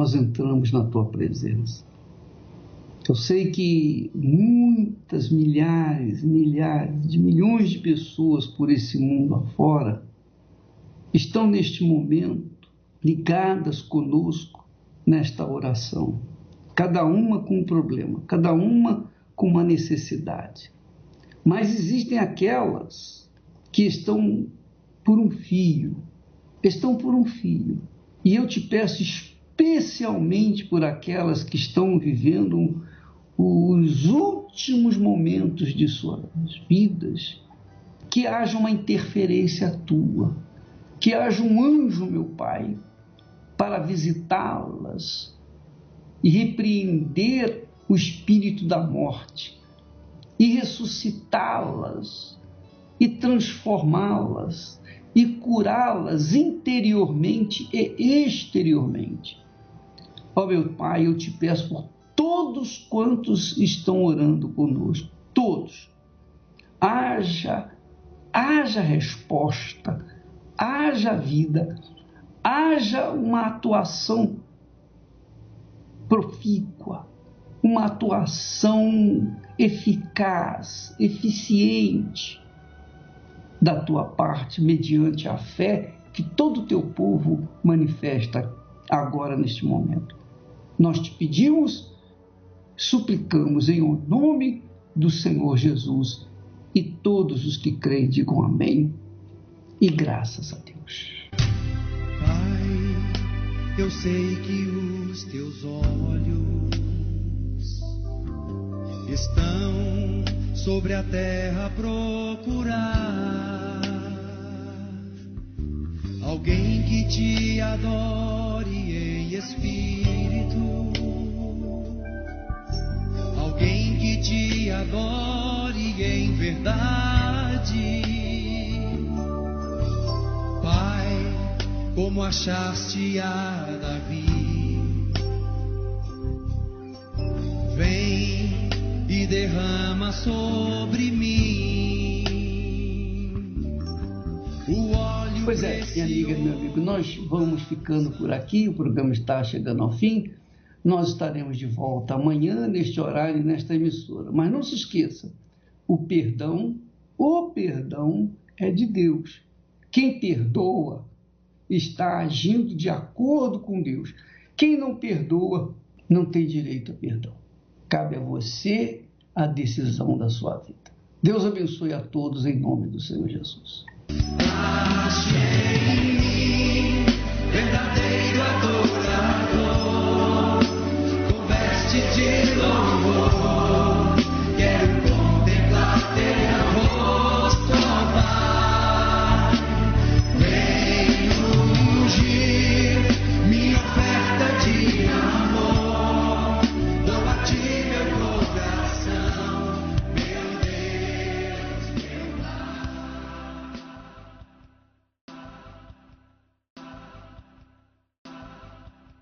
nós entramos na Tua presença. Eu sei que muitas, milhares de milhões de pessoas por esse mundo afora estão neste momento ligadas conosco nesta oração. Cada uma com um problema, cada uma com uma necessidade. Mas existem aquelas que estão por um fio. E eu te peço especialmente por aquelas que estão vivendo os últimos momentos de suas vidas, que haja uma interferência tua, que haja um anjo, meu Pai, para visitá-las e repreender o espírito da morte e ressuscitá-las e transformá-las e curá-las interiormente e exteriormente. Ó meu Pai, eu te peço por todos quantos estão orando conosco, todos, haja resposta, haja vida, haja uma atuação profícua, uma atuação eficaz, eficiente da tua parte, mediante a fé que todo o teu povo manifesta agora neste momento. Nós te pedimos, suplicamos em nome do Senhor Jesus, e todos os que creem digam amém e graças a Deus. Pai, eu sei que os teus olhos estão sobre a terra a procurar alguém que te adore em espírito, alguém que te adore em verdade. Pai, como achaste a Davi, vem e derrama sobre mim o óleo. Pois é, minha amiga, meu amigo, nós vamos ficando por aqui, o programa está chegando ao fim. Nós estaremos de volta amanhã, neste horário, nesta emissora. Mas não se esqueça, o perdão é de Deus. Quem perdoa está agindo de acordo com Deus. Quem não perdoa não tem direito a perdão. Cabe a você a decisão da sua vida. Deus abençoe a todos em nome do Senhor Jesus. Achei verdadeiro.